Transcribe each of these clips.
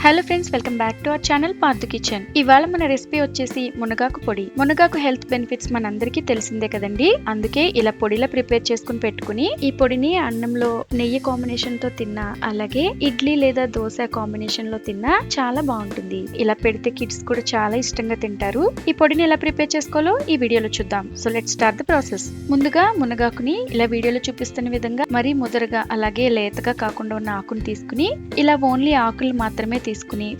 Hello friends, welcome back to our channel Partha kitchen. ఇవాళ మన recipe వచ్చేసి మునగాకు పొడి. మునగాకు హెల్త్ బెనిఫిట్స్ మనందరికీ తెలిసిందే కదండి. అందుకే ఇలా పొడిలా ప్రిపేర్ చేసుకుని పెట్టుకుని ఈ పొడిని అన్నంలో నెయ్యి కాంబినేషన్ తో తిన్నా, అలాగే ఇడ్లీ లేదా దోశ కాంబినేషన్ లో తిన్నా చాలా బాగుంటుంది. ఇలా పెడితే కిడ్స్ కూడా చాలా ఇష్టంగా తింటారు. ఈ పొడిని ఎలా ప్రిపేర్ చేసుకోవాలో ఈ వీడియోలో చూద్దాం. So let's start the process. ముందుగా మునగాకుని ఇలా వీడియోలో చూపిస్తున్న విధంగా మరీ ముదరగా అలాగే లేతగా కాకుండా ఉన్న ఆకుని తీసుకుని ఇలా ఓన్లీ ఆకులు మాత్రమే తీసుకుని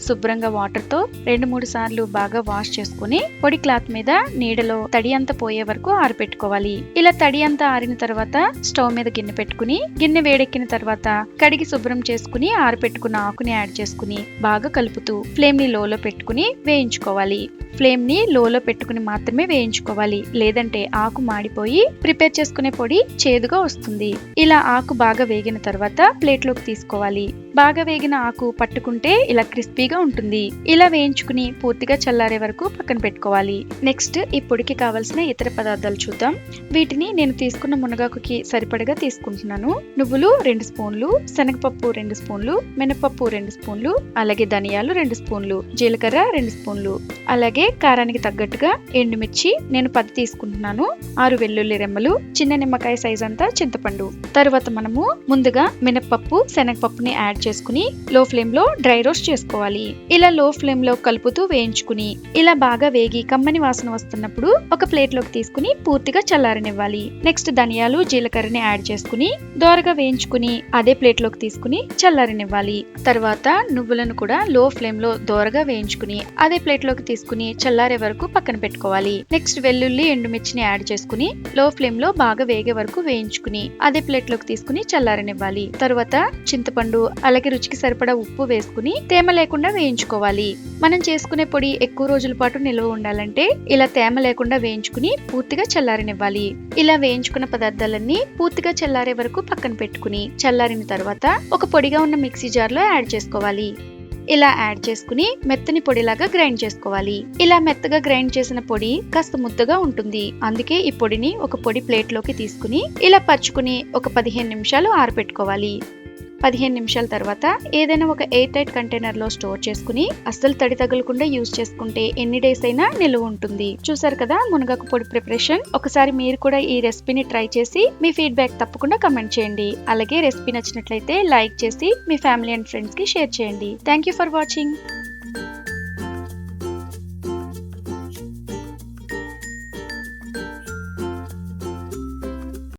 శుభ్రంగా వాటర్ తో 2-3 సార్లు బాగా వాష్ చేసుకుని పొడి క్లాత్ మీద నీడలో తడి అంతా పోయే వరకు ఆరబెట్టుకోవాలి. ఇలా తడి అంతా ఆరిన తర్వాత స్టవ్ మీద గిన్నె పెట్టుకుని గిన్నె వేడెక్కిన తర్వాత కడిగి శుభ్రం చేసుకుని ఆరబెట్టుకున్న ఆకుని యాడ్ చేసుకుని బాగా కలుపుతూ ఫ్లేమ్ ని లోలో పెట్టుకుని వేయించుకోవాలి. ఫ్లేమ్ ని లోలో పెట్టుకుని మాత్రమే వేయించుకోవాలి, లేదంటే ఆకు మాడిపోయి ప్రిపేర్ చేసుకునే పొడి చేదుగా వస్తుంది. ఇలా ఆకు బాగా వేగిన తర్వాత ప్లేట్ లోకి తీసుకోవాలి. బాగా వేగిన ఆకు పట్టుకుంటే ఇలా క్రిస్పీగా ఉంటుంది. ఇలా వేయించుకుని పూర్తిగా చల్లారే వరకు పక్కన పెట్టుకోవాలి. నెక్స్ట్ ఈ పొడికి కావాల్సిన ఇతర పదార్థాలు చూద్దాం. వీటిని నేను తీసుకున్న మునగాకుకి సరిపడగా తీసుకుంటున్నాను. నువ్వులు 2 స్పూన్లు, శనగపప్పు 2 స్పూన్లు, మినపప్పు 2 స్పూన్లు, అలాగే ధనియాలు 2 స్పూన్లు, జీలకర్ర 2 స్పూన్లు, అలాగే కారానికి తగ్గట్టుగా ఎండుమిర్చి నేను 10 తీసుకుంటున్నాను, 6 వెల్లుల్లి రెమ్మలు, చిన్న నిమ్మకాయ సైజ్ అంతా చింతపండు. తర్వాత మనము ముందుగా మినపప్పు శనగపప్పుని యాడ్ చేసుకుని లో ఫ్లేమ్ లో డ్రై రోస్ట్ చేసుకోవాలి. ఇలా లో ఫ్లేమ్ లో కలుపుతూ వేయించుకుని ఇలా బాగా వేగి కమ్మని వాసన వస్తున్నప్పుడు ఒక ప్లేట్ లోకి తీసుకుని పూర్తిగా చల్లారనివ్వాలి. నెక్స్ట్ ధనియాలు జీలకర్రని యాడ్ చేసుకుని దోరగా వేయించుకుని అదే ప్లేట్ లోకి తీసుకుని చల్లారనివ్వాలి. తర్వాత నువ్వులను కూడా లో ఫ్లేమ్ లో దోరగా వేయించుకుని అదే ప్లేట్ లోకి తీసుకుని చల్లారే వరకు పక్కన పెట్టుకోవాలి. నెక్స్ట్ వెల్లుల్లి ఎండుమిర్చిని యాడ్ చేసుకుని లో ఫ్లేమ్ లో బాగా వేగే వరకు వేయించుకుని అదే ప్లేట్ లోకి తీసుకుని చల్లారనివ్వాలి. తర్వాత చింతపండు అలాగే రుచికి సరిపడా ఉప్పు వేసుకుని తేమ లేకుండా వేయించుకోవాలి. మనం చేసుకునే పొడి ఎక్కువ రోజుల పాటు నిల్వ ఉండాలంటే ఇలా తేమ లేకుండా వేయించుకుని పూర్తిగా చల్లారనివ్వాలి. ఇలా వేయించుకున్న పదార్థాలన్నీ పూర్తిగా చల్లారే వరకు పక్కన పెట్టుకుని చల్లారిన తర్వాత ఒక పొడిగా ఉన్న మిక్సీ జార్ లో యాడ్ చేసుకోవాలి. ఇలా యాడ్ చేసుకుని మెత్తని పొడిలాగా గ్రైండ్ చేసుకోవాలి. ఇలా మెత్తగా గ్రైండ్ చేసిన పొడి కాస్త ముద్దగా ఉంటుంది. అందుకే ఈ పొడిని ఒక పొడి ప్లేట్ లోకి తీసుకుని ఇలా పరుచుకుని ఒక 15 నిమిషాలు ఆరబెట్టుకోవాలి. 15 నిమిషాల తర్వాత ఏదైనా ఒక ఎయిర్ టైట్ కంటైనర్ లో స్టోర్ చేసుకుని అస్సలు తడి తగలకుండా యూజ్ చేసుకుంటే ఎన్ని డేస్ అయినా నిలువ ఉంటుంది. చూసారు కదా మునగాకు పొడి ప్రిపరేషన్. ఒకసారి మీరు కూడా ఈ రెసిపీని ట్రై చేసి మీ ఫీడ్బ్యాక్ తప్పకుండా కమెంట్ చేయండి. అలాగే రెసిపీ నచ్చినట్లయితే లైక్ చేసి మీ ఫ్యామిలీ అండ్ ఫ్రెండ్స్ కి షేర్ చేయండి. Thank you for watching.